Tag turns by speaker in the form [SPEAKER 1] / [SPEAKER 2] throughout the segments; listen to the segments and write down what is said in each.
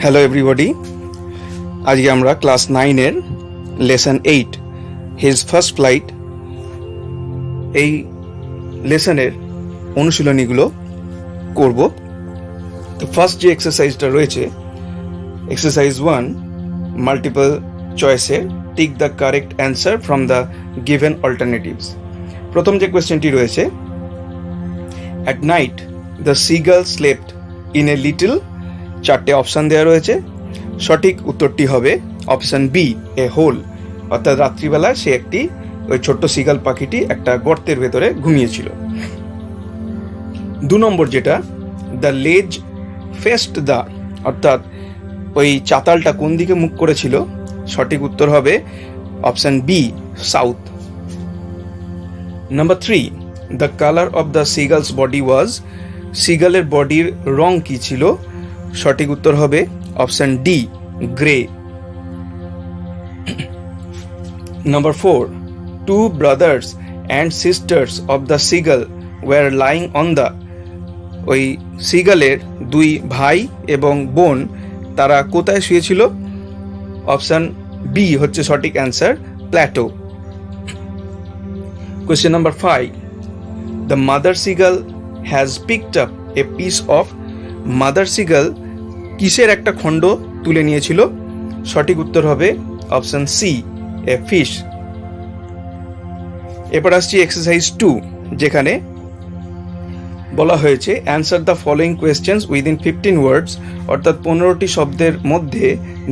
[SPEAKER 1] Hello everybody, আজকে আমরা class 9-এর লেসন 8 হিজ ফার্স্ট ফ্লাইট এই লেসনের অনুশীলনীগুলো করব। তো ফার্স্ট যে এক্সারসাইজটা রয়েছে, এক্সারসাইজ 1, মাল্টিপল চয়েসের tick the correct answer from the given alternatives. প্রথম যে কোয়েশ্চেনটি রয়েছে, at night the seagull slept in a little, চারটে অপশান দেওয়া রয়েছে। সঠিক উত্তরটি হবে অপশান বি, এ হোল, অর্থাৎ রাত্রিবেলা সে একটি ওই ছোট্ট সিগাল পাখিটি একটা গর্তের ভেতরে ঘুমিয়েছিল। 2 নম্বর যেটা, দ্য লেজ ফেস্ট দ্য, অর্থাৎ ওই চাতালটা কোন দিকে মুখ করেছিল, সঠিক উত্তর হবে option B, south. Number 3, the colour of the seagull's body was, সিগালের বডির রং কি ছিল, সঠিক উত্তর হবে option D, grey. Number 4, 2 brothers and sisters of the seagull were lying on the, ওই সিগালের 2 ভাই এবং বোন তারা কোথায় শুয়েছিল, অপশন বি হচ্ছে সঠিক answer, Plato. Question number 5, the mother seagull has picked up a piece of, mother seagull কিসের একটা খণ্ড তুলে নিয়েছিল, সঠিক উত্তর হবে অপশন সি, এ ফিশ। এরপর আসছি এক্সারসাইজ 2, যেখানে বলা হয়েছে answer the following questions within 15 ওয়ার্ডস, অর্থাৎ 15টি শব্দের মধ্যে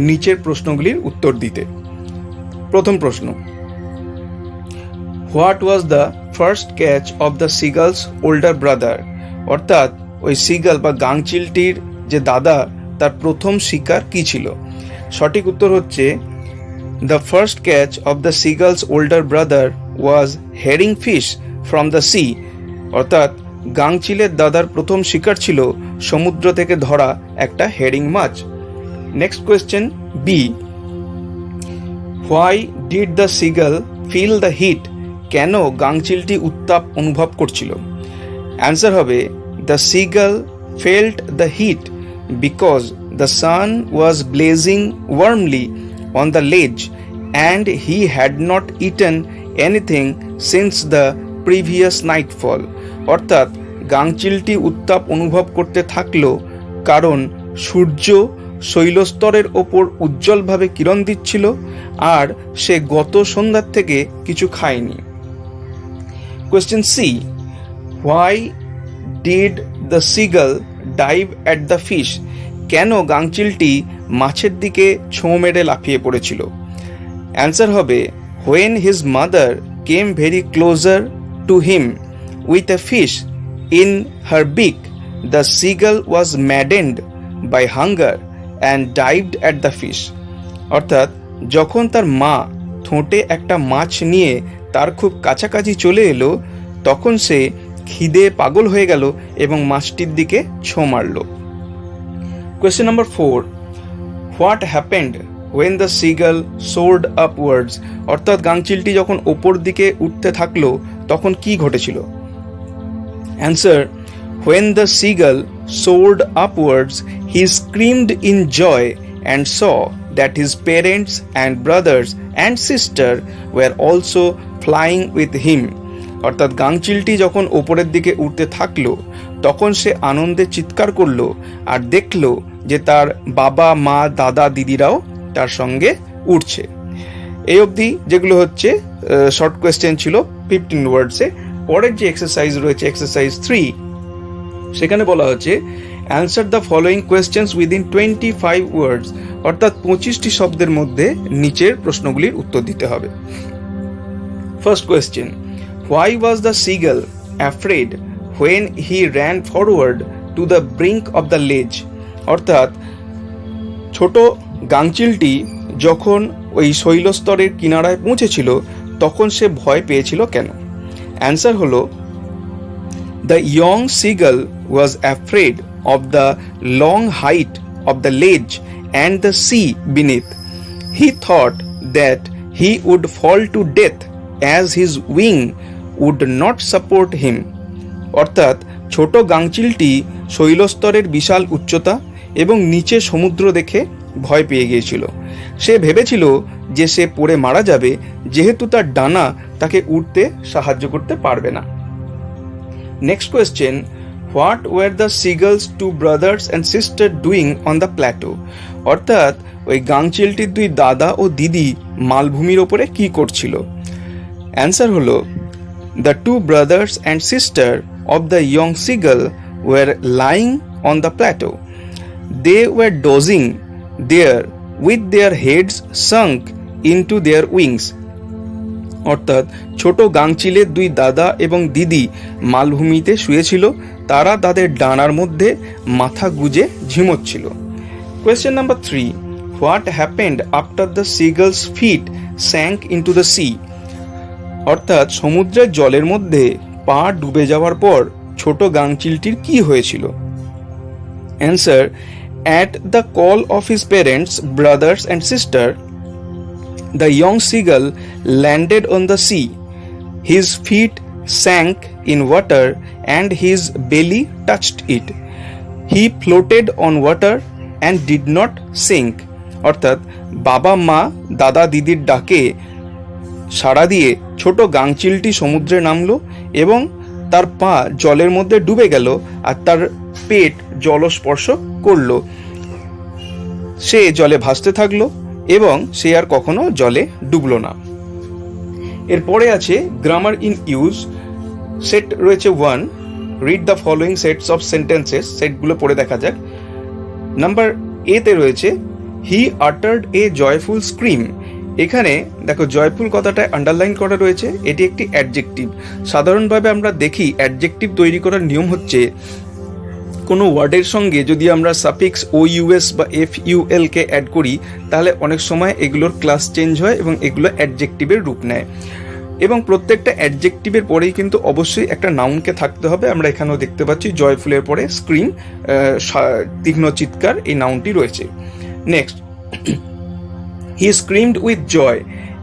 [SPEAKER 1] নিচের প্রশ্নগুলির উত্তর দিতে। প্রথম প্রশ্ন, what was the first catch of the seagull's older brother, অর্থাৎ ওই সিগাল বা গাংচিলটির যে দাদা তার প্রথম শিকার কি ছিল, সঠিক উত্তর হচ্ছে the first catch of the seagull's older brother was herring fish from the sea, অর্থাৎ গাংচিলের দাদার প্রথম শিকার ছিল সমুদ্র থেকে ধরা একটা হেরিং মাছ। Next question B, why did the seagull feel the heat, কেন গাংচিলটি উত্তাপ অনুভব করছিল, অ্যান্সার হবে the seagull felt the heat because the sun was blazing warmly on the ledge and he had not eaten anything since the previous nightfall, অর্থাৎ গাংচিলটি উত্তাপ অনুভব করতে থাকলো কারণ সূর্য শৈলস্তরের ওপর উজ্জ্বলভাবে কিরণ দিচ্ছিল আর সে গত সন্ধ্যার থেকে কিছু খায়নি। Question C, why did the seagull dive at the fish, কেন গাংচিলটি মাছের দিকে ছোঁ মেরে লাফিয়ে পড়েছিল, অ্যান্সার হবে when his mother came very closer to him with a fish in her beak, the seagull was maddened by hunger and dived at the fish, অর্থাৎ যখন তার মা ঠোঁটে একটা মাছ নিয়ে তার খুব কাছাকাছি চলে এলো তখন সে খিদে পাগল হয়ে গেল এবং মাছটির দিকে ছোঁ মারল। Question number 4, what happened when the seagull soared upwards, অর্থাৎ গাংচিলটি যখন ওপর দিকে উঠতে থাকলো তখন কি ঘটেছিল, answer when the seagull soared upwards he screamed in joy and saw that his parents and brothers and sister were also flying with him, অর্থাৎ গাংচিলটি যখন ওপরের দিকে উঠতে থাকলো তখন সে আনন্দে চিৎকার করলো আর দেখলো যে তার বাবা মা দাদা দিদিরাও তার সঙ্গে উঠছে। এই অবধি যেগুলো হচ্ছে শর্ট কোয়েশ্চেন ছিল 15 ওয়ার্ডসে। পরের যে এক্সারসাইজ রয়েছে এক্সারসাইজ 3, সেখানে বলা হচ্ছে answer the following questions within 25 ওয়ার্ডস, অর্থাৎ 25টি শব্দের মধ্যে নিচের প্রশ্নগুলির উত্তর দিতে হবে। First question, why was the seagull afraid when he ran forward to the brink of the লেজ, অর্থাৎ ছোট গাংচিলটি যখন ওই শৈলস্তরের কিনারায় পৌঁছেছিল তখন সে ভয় পেয়েছিল কেন, অ্যান্সার হলো the young seagull was afraid of the long height of the ledge and the sea beneath, he thought that he would fall to death as his wing would not support him, অর্থাৎ ছোট গাংচিলটি শৈলস্তরের বিশাল উচ্চতা এবং নিচে সমুদ্র দেখে ভয় পেয়ে গিয়েছিল। সে ভেবেছিল যে সে পড়ে মারা যাবে, যেহেতু তার ডানা তাকে উঠতে সাহায্য করতে পারবে না। Next question, what were the seagulls two brothers and sister doing on the plateau? অর্থাৎ ওই গাংচিলটির দুই দাদা ও দিদি মালভূমির ওপরে কি করছিল? অ্যান্সার হলো, the two brothers and sister of the young seagull were lying on the plateau. They were dozing there with their heads sunk into their wings. অর্থাৎ ছোট গাংচিলের দুই দাদা এবং দিদি মালভূমিতে শুয়েছিল, তারা তাদের ডানার মধ্যে মাথা গুজে ঝিমোচ্ছিল। Question number 3, what happened after the seagull's feet sank into the sea? অর্থাৎ সমুদ্রের জলের মধ্যে পা ডুবে যাওয়ার পর ছোট গাংচিলটির কি হয়েছিল? Answer, at the call of his parents, brothers and sister, the young seagull landed on the sea. His feet sank in water and his belly touched it. He floated on water and did not sink. অর্থাৎ বাবা মা দাদা দিদির ডাকে সাড়া দিয়ে ছোট গাংচিলটি সমুদ্রে নামলো এবং তার পা জলের মধ্যে ডুবে গেল আর তার পেট জলস্পর্শ করলো। সে জলে ভাসতে থাকলো এবং সে আর কখনো জলে ডুবলো না। এরপরে আছে গ্রামার ইন ইউজ। সেট রয়েছে 1, read the following sets of sentences. সেটগুলো পড়ে দেখা যাক। নাম্বার এতে রয়েছে, হি আটার্ড এ জয়ফুল স্ক্রিম। এখানে দেখো জয়ফুল কথাটা আন্ডারলাইন করা রয়েছে, এটি একটি অ্যাডজেক্টিভ। সাধারণভাবে আমরা দেখি অ্যাডজেক্টিভ তৈরি করার নিয়ম হচ্ছে, কোনো ওয়ার্ডের সঙ্গে যদি আমরা সাফিক্স ও ইউএস বা এফ ইউএল কে অ্যাড করি তাহলে অনেক সময় এগুলোর ক্লাস চেঞ্জ হয় এবং এগুলো অ্যাডজেক্টিভের রূপ নেয়। এবং প্রত্যেকটা অ্যাডজেক্টিভের পরেই কিন্তু অবশ্যই একটা নাউনকে থাকতে হবে। আমরা এখানেও দেখতে পাচ্ছি জয়ফুলের পরে স্ক্রিম, তীক্ষ্ণ চিৎকার, এই নাউনটি রয়েছে। Next, he screamed with joy.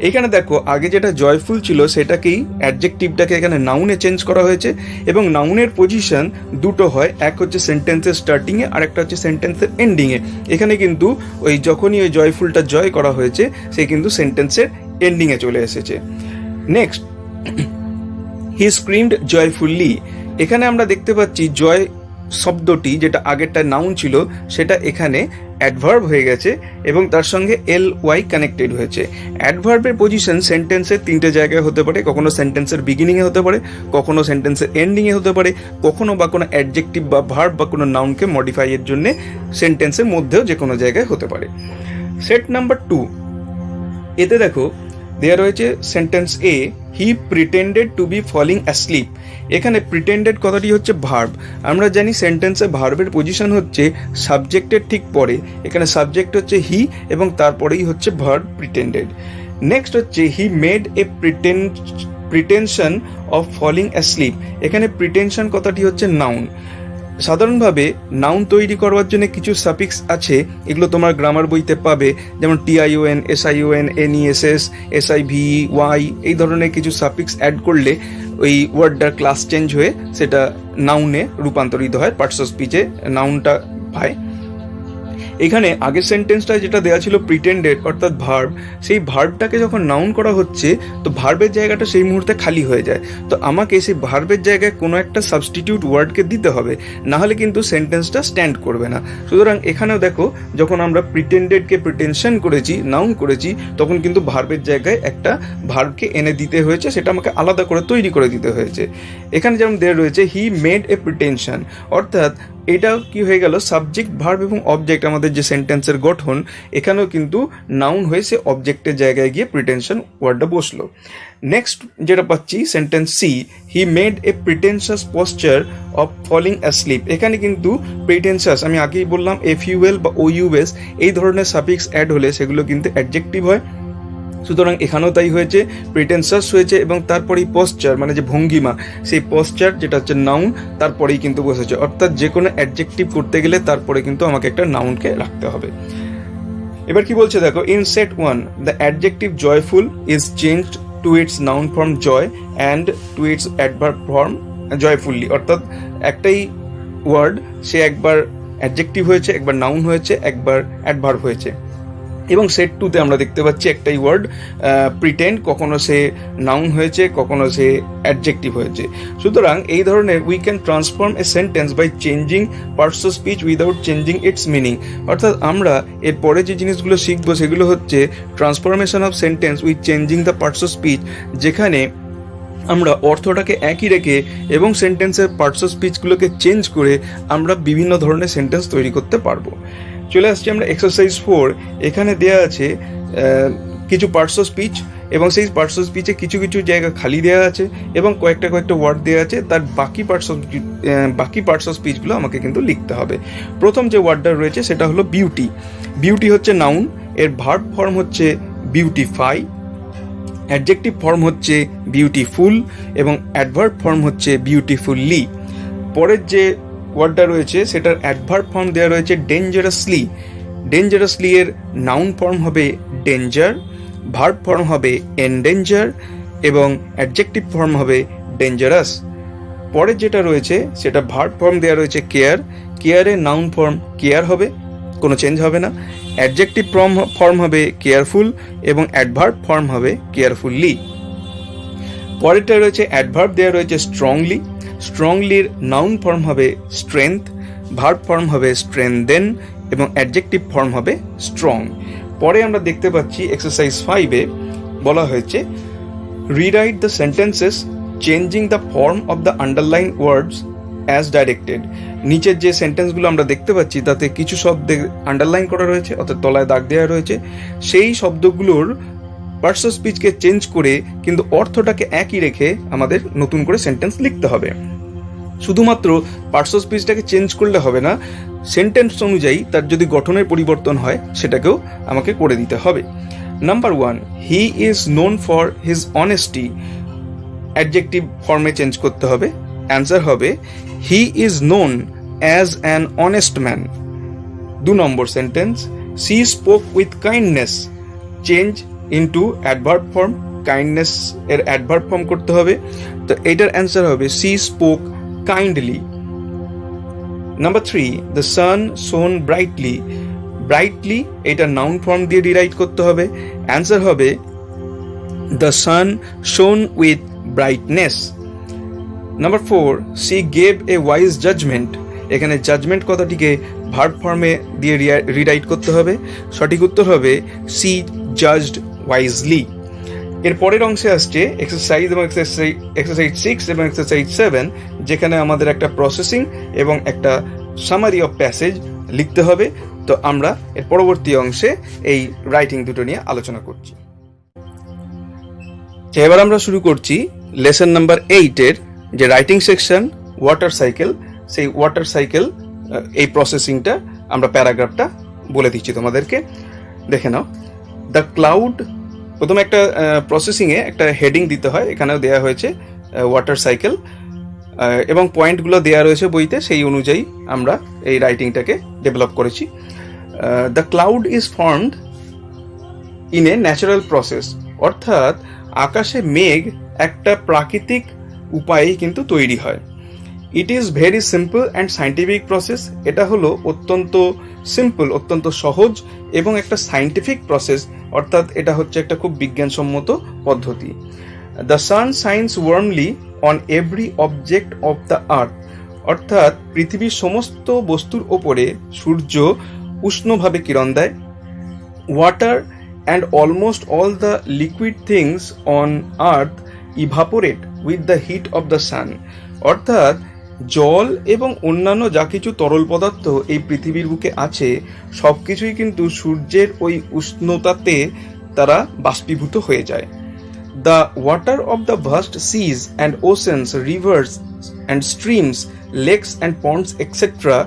[SPEAKER 1] এখানে দেখো আগে যেটা জয়ফুল ছিল সেটাকেই অ্যাডজেক্টিভটাকে এখানে নাউনে চেঞ্জ করা হয়েছে এবং নাউনের পজিশন দুটো হয়, এক হচ্ছে সেন্টেন্সের স্টার্টিংয়ে আর একটা হচ্ছে সেন্টেন্সের এন্ডিংয়ে। এখানে কিন্তু ওই যখনই ওই জয়ফুলটা জয় করা হয়েছে সে কিন্তু সেন্টেন্সের এন্ডিংয়ে চলে এসেছে। নেক্সট, হি স্ক্রিমড জয়ফুল্লি। এখানে আমরা দেখতে পাচ্ছি জয় শব্দটি যেটা আগেরটা নাউন ছিল সেটা এখানে অ্যাডভার্ব হয়ে গেছে এবং তার সঙ্গে এল ওয়াই কানেক্টেড হয়েছে। অ্যাডভার্বের পজিশন সেন্টেন্সের 3টে জায়গায় হতে পারে, কখনো সেন্টেন্সের বিগিনিংয়ে হতে পারে, কখনো সেন্টেন্সের এন্ডিংয়ে হতে পারে, কখনো বা কোনো অ্যাডজেক্টিভ বা ভার্ব বা কোনো নাউনকে মডিফাইয়ের জন্য সেন্টেন্সের মধ্যেও যে কোনো জায়গায় হতে পারে। সেট নাম্বার 2, এতে দেখো দেয়া রয়েছে sentence A, he pretended to be falling asleep. এখানে প্রিটেন্ডেড কথাটি হচ্ছে ভার্ব। আমরা জানি সেন্টেন্সে ভার্বের পজিশন হচ্ছে সাবজেক্টের ঠিক পরে, এখানে সাবজেক্ট হচ্ছে হি এবং তারপরেই হচ্ছে ভার্ব প্রিটেন্ডেড। নেক্সট হচ্ছে he made a pretension of falling asleep. এখানে প্রিটেনশন কথাটি হচ্ছে নাউন। সাধারণভাবে নাউন তৈরি করবার জন্য কিছু সাফিক্স আছে, এগুলো তোমার গ্রামার বইতে পাবে, যেমন টিআইওএন, এসআইওএন, এনইএসএস, এসআইভি, ওয়াই, এই ধরনের কিছু সাফিক্স অ্যাড করলে ওই ওয়ার্ডটার ক্লাস চেঞ্জ হয়ে সেটা নাউনে রূপান্তরিত হয়, পার্টস অফ স্পিচে নাউনটা পায়। এখানে আগের সেন্টেন্সটা যেটা দেওয়া ছিল প্রিটেন্ডেড অর্থাৎ ভার্ব, সেই ভার্বটাকে যখন নাউন করা হচ্ছে তো ভার্বের জায়গাটা সেই মুহূর্তে খালি হয়ে যায়। তো আমাকে সেই ভার্বের জায়গায় কোনো একটা সাবস্টিটিউট ওয়ার্ডকে দিতে হবে, না হলে কিন্তু সেন্টেন্সটা স্ট্যান্ড করবে না। সুতরাং এখানেও দেখো যখন আমরা প্রিটেন্ডেডকে প্রিটেনশন করেছি, নাউন করেছি, তখন কিন্তু ভার্বের জায়গায় একটা ভার্বকে এনে দিতে হয়েছে, সেটা আমাকে আলাদা করে তৈরি করে দিতে হয়েছে। এখানে যেমন দেওয়া রয়েছে হি মেড এ প্রিটেনশন, অর্থাৎ এটাও কি হয়ে গেল, সাবজেক্ট ভার্ব এবং অবজেক্ট আমাদের যে সেন্টেন্সের গঠন, এখানেও কিন্তু নাউন হয়ে সে অবজেক্টের জায়গায় গিয়ে প্রিটেনশন ওয়ার্ডটা বসলো। নেক্সট যেটা পাচ্ছি sentence C, he made a pretentious posture of falling asleep. এখানে কিন্তু প্রিটেনশাস, আমি আগেই বললাম এফইউএল বা ওইউএস এই ধরনের সাফিক্স অ্যাড হলে সেগুলো কিন্তু অ্যাডজেক্টিভ হয়। সুতরাং এখানেও তাই হয়েছে, প্রিটেনশাস হয়েছে এবং তারপরেই পশ্চার মানে যে ভঙ্গিমা, সেই পশ্চার যেটা হচ্ছে নাউন তারপরেই কিন্তু বসেছে। অর্থাৎ যে কোনো অ্যাডজেক্টিভ করতে গেলে তারপরে কিন্তু আমাকে একটা নাউনকে রাখতে হবে। এবার কি বলছে দেখো, in set 1 the adjective joyful is changed to its noun form joy and to its adverb form joyfully. অর্থাৎ একটাই ওয়ার্ড সে একবার অ্যাডজেক্টিভ হয়েছে, একবার নাউন হয়েছে, একবার অ্যাডভার্ব হয়েছে। এবং সেট 2-তে আমরা দেখতে পাচ্ছি একটাই ওয়ার্ড প্রিটেন্ড, কখনো সে নাউন হয়েছে, কখনো সে অ্যাডজেক্টিভ হয়েছে। সুতরাং এই ধরনের we can transform a sentence by changing parts of speech without changing its meaning. অর্থাৎ আমরা এরপরে যে জিনিসগুলো শিখবো সেগুলো হচ্ছে transformation of sentence with changing the parts of speech, যেখানে আমরা অর্থটাকে একই রেখে এবং সেন্টেন্সের পার্টস অফ স্পিচগুলোকে চেঞ্জ করে আমরা বিভিন্ন ধরনের সেন্টেন্স তৈরি করতে পারবো। চলে আসছি আমরা এক্সারসাইজ 4। এখানে দেয়া আছে কিছু পার্টস অফ স্পিচ, এবং সেই পার্টস অফ স্পিচে কিছু কিছু জায়গা খালি দেওয়া আছে এবং কয়েকটা ওয়ার্ড দেওয়া আছে, তার বাকি পার্টস অফ স্পিচগুলো আমাকে কিন্তু লিখতে হবে। প্রথম যে ওয়ার্ডটা রয়েছে সেটা হলো বিউটি। বিউটি হচ্ছে নাউন, এর ভার্ব ফর্ম হচ্ছে বিউটিফাই, অ্যাডজেক্টিভ ফর্ম হচ্ছে বিউটিফুল এবং অ্যাডভার্ব ফর্ম হচ্ছে বিউটিফুললি। পরের যে ওয়ার্ডটা রয়েছে সেটার অ্যাডভার্ব ফর্ম দেওয়া রয়েছে ডেঞ্জারাসলি। ডেঞ্জারাসলি এর নাউন ফর্ম হবে ডেঞ্জার, ভার্ব ফর্ম হবে এনডেঞ্জার এবং অ্যাডজেক্টিভ ফর্ম হবে ডেঞ্জারাস। পরের যেটা রয়েছে সেটা ভার্ব ফর্ম দেওয়া রয়েছে কেয়ার। কেয়ারের নাউন ফর্ম কেয়ার হবে, কোনো চেঞ্জ হবে না। অ্যাডজেক্টিভ ফর্ম হবে কেয়ারফুল এবং অ্যাডভার্ব ফর্ম হবে কেয়ারফুললি। পরেরটা রয়েছে অ্যাডভার্ব দেওয়া রয়েছে স্ট্রংলি। স্ট্রংলির নাউন ফর্ম হবে স্ট্রেংথ, ভার্ব ফর্ম হবে স্ট্রেংথেন এবং অ্যাডজেক্টিভ ফর্ম হবে স্ট্রং। পরে আমরা দেখতে পাচ্ছি এক্সারসাইজ 5-এ বলা হয়েছে rewrite the sentences changing the form of the underline words as directed. নিচের যে সেন্টেন্সগুলো আমরা দেখতে পাচ্ছি তাতে কিছু শব্দে আন্ডারলাইন করা রয়েছে, অর্থাৎ তলায় দাগ দেওয়া রয়েছে। সেই শব্দগুলোর পার্টস অফ স্পিচকে চেঞ্জ করে কিন্তু অর্থটাকে একই রেখে আমাদের নতুন করে সেন্টেন্স লিখতে হবে। শুধুমাত্র পার্টস অফ স্পিচটাকে চেঞ্জ করলে হবে না, সেন্টেন্স অনুযায়ী তার যদি গঠনের পরিবর্তন হয় সেটাকেও আমাকে করে দিতে হবে। Number 1, he is known for his honesty. Adjective ফর্মে চেঞ্জ করতে হবে। অ্যান্সার হবে he is known as an honest man. 2 নম্বর sentence, she spoke with kindness. Change into adverb form, kindness এর অ্যাডভার্ব ফর্ম করতে হবে। তো এটার অ্যান্সার হবে she spoke kindly. Number 3, the sun shone brightly. Brightly এটা নাউন ফর্ম দিয়ে rewrite করতে হবে। অ্যান্সার হবে the sun shone with brightness. Number 4, she gave a wise judgement. এখানে জাজমেন্ট কথাটিকে ভার্ব ফর্মে দিয়ে রিরাইট করতে হবে। সঠিক উত্তর হবে সি জাজড ওয়াইজলি। এর পরের অংশে আসছে এক্সারসাইজ 6 এবং এক্সারসাইজ 7, যেখানে আমাদের একটা প্রসেসিং এবং একটা সামারি অফ প্যাসেজ লিখতে হবে। তো আমরা এর পরবর্তী অংশে এই রাইটিং দুটো নিয়ে আলোচনা করছি। এবার আমরা শুরু করছি লেসন নাম্বার 8-এর যে রাইটিং সেকশন ওয়াটার সাইকেল। সেই ওয়াটার সাইকেল এই প্রসেসিংটা আমরা প্যারাগ্রাফটা বলে দিচ্ছি তোমাদেরকে, দেখে নাও। দ্য ক্লাউড, প্রথমে একটা প্রসেসিংয়ে একটা হেডিং দিতে হয়, এখানেও দেওয়া হয়েছে ওয়াটার সাইকেল এবং পয়েন্টগুলো দেওয়া রয়েছে বইতে, সেই অনুযায়ী আমরা এই রাইটিংটাকে ডেভেলপ করেছি। The cloud is formed in a natural process, অর্থাৎ আকাশে মেঘ একটা প্রাকৃতিক উপায়েই কিন্তু তৈরি হয়। It is very simple and scientific process, এটা হলো অত্যন্ত সিম্পল, অত্যন্ত সহজ এবং একটা সায়েন্টিফিক প্রসেস, অর্থাৎ এটা হচ্ছে একটা খুব বিজ্ঞানসম্মত পদ্ধতি। The sun shines warmly on every object of the earth, অর্থাৎ পৃথিবীর সমস্ত বস্তুর ওপরে সূর্য উষ্ণভাবে কিরণ দেয়। Water and almost all the liquid things on earth evaporate with the heat of the sun, অর্থাৎ জল এবং অন্যান্য যা কিছু তরল পদার্থ এই পৃথিবীর বুকে আছে সব কিছুই কিন্তু সূর্যের ওই উষ্ণতাতে তারা বাষ্পীভূত হয়ে যায়। The water of the vast seas and oceans, rivers and streams, lakes and ponds etcetera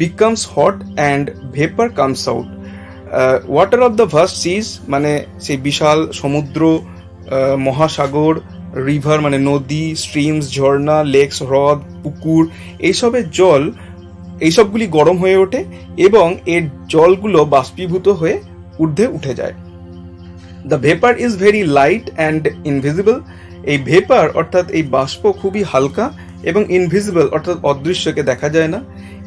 [SPEAKER 1] becomes hot and vapour comes out. Water of the vast seas মানে সেই বিশাল সমুদ্র, মহাসাগর, রিভার মানে নদী, স্ট্রিমস ঝর্ণা, লেকস হ্রদ, পুকুর, এইসবের জল এইসবগুলি গরম হয়ে ওঠে এবং এর জলগুলো বাষ্পীভূত হয়ে ঊর্ধ্বে উঠে যায়। The vapour is very light and invisible, এই ভেপার অর্থাৎ এই বাষ্প খুবই হালকা এবং ইনভিজিবল অর্থাৎ অদৃশ্যকে দেখা যায় না।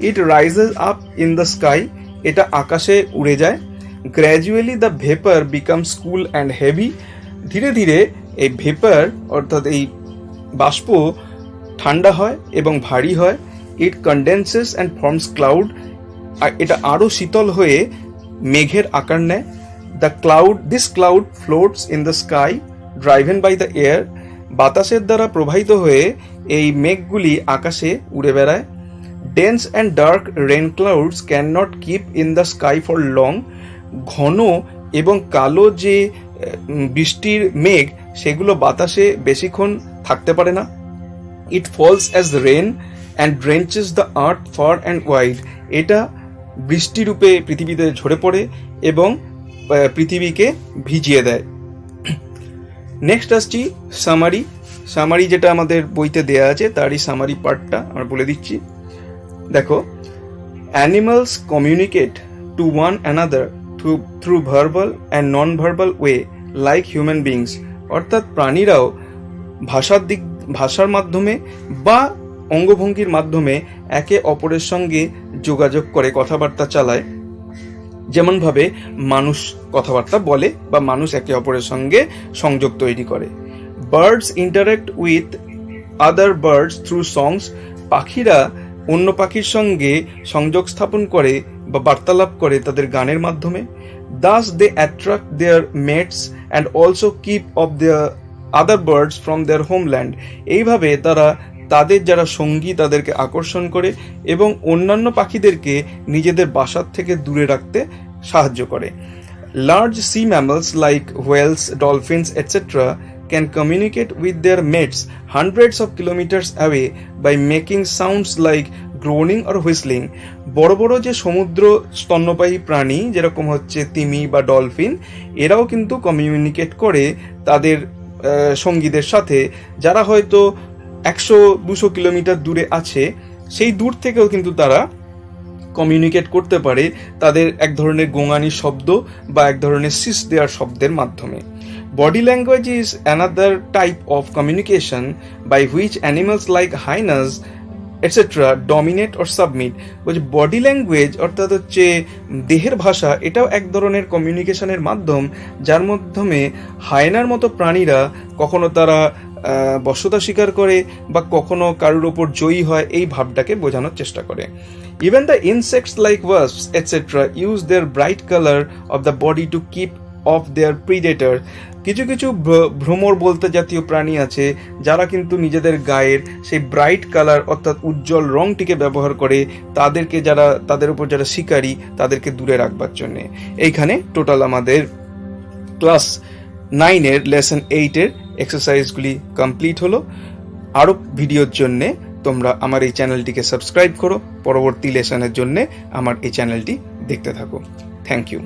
[SPEAKER 1] It rises up in the sky, এটা আকাশে উড়ে যায়। Gradually the vapour becomes cool and heavy, ধীরে ধীরে এই ভেপার অর্থাৎ এই বাষ্প ঠান্ডা হয় এবং ভারী হয়। It condenses and forms cloud, এটা আরও শীতল হয়ে মেঘের আকার নেয়। This cloud floats in the sky driven by the air, বাতাসের দ্বারা প্রবাহিত হয়ে এই মেঘগুলি আকাশে উড়ে বেড়ায়। Dense and dark rain clouds can not keep in the sky for long, ঘন এবং কালো যে বৃষ্টির মেঘ সেগুলো বাতাসে বেশিক্ষণ থাকতে পারে না। It falls as rain and drenches the earth far and wide, এটা বৃষ্টিরূপে পৃথিবীতে ঝরে পড়ে এবং পৃথিবীকে ভিজিয়ে দেয়। নেক্সট আসছি সামারি যেটা আমাদের বইতে দেয়া আছে তারই সামারি পার্টটা আমরা বলে দিচ্ছি। দেখো, animals communicate two one another through verbal and non verbal way like human beings, অর্থাৎ প্রাণীরাও ভাষার মাধ্যমে বা অঙ্গভঙ্গির মাধ্যমে একে অপরের সঙ্গে যোগাযোগ করে, কথাবার্তা চালায়, যেমনভাবে মানুষ কথাবার্তা বলে বা মানুষ একে অপরের সঙ্গে সংযোগ তৈরি করে। Birds interact with other birds through songs, পাখিরা অন্য পাখির সঙ্গে সংযোগ স্থাপন করে বা বার্তালাপ করে তাদের গানের মাধ্যমে। Thus they attract their mates and also keep off their other birds from their homeland, এইভাবে তারা তাদের যারা সঙ্গী তাদেরকে আকর্ষণ করে এবং অন্যান্য পাখিদেরকে নিজেদের বাসার থেকে দূরে রাখতে সাহায্য করে। Large sea mammals like whales, dolphins etcetera can communicate with their mates hundreds of kilometers away by making sounds like groaning or whistling. বড় বড় যে সমুদ্র স্তন্যপায়ী প্রাণী যেরকম হচ্ছে তিমি বা ডলফিন, এরাও কিন্তু কমিউনিকেট করে তাদের সঙ্গীদের সাথে, যারা হয়তো 100-200 কিলোমিটার দূরে আছে, সেই দূর থেকেও কিন্তু তারা কমিউনিকেট করতে পারে তাদের এক ধরনের গোঙানি শব্দ বা এক ধরনের শিস দেওয়ার শব্দের মাধ্যমে। Body language is another type of communication by which animals like hyenas etc. dominate or submit. বলছে বডি ল্যাঙ্গুয়েজ অর্থাৎ হচ্ছে দেহের ভাষা, এটাও এক ধরনের কমিউনিকেশনের মাধ্যম, যার মাধ্যমে হায়নার মতো প্রাণীরা কখনো তারা বশ্যতা স্বীকার করে বা কখনো কারোর ওপর জয়ী হয়, এই ভাবটাকে বোঝানোর চেষ্টা করে। Even the insects like wasps etc. use their bright color of the body to keep off their predator. কিছু কিছু ভ্রমর বলতে জাতীয় প্রাণী আছে যারা কিন্তু নিজেদের গায়ের সেই ব্রাইট কালার অর্থাৎ উজ্জ্বল রংটিকে ব্যবহার করে তাদের উপর যারা শিকারী তাদেরকে দূরে রাখবার জন্যে। এইখানে টোটাল আমাদের ক্লাস 9-এর লেসন 8-এর এক্সারসাইজগুলি কমপ্লিট হলো। আরও ভিডিওর জন্যে তোমরা আমার এই চ্যানেলটিকে সাবস্ক্রাইব করো, পরবর্তী লেসনের জন্যে আমার এই চ্যানেলটি দেখতে থাকো। Thank you.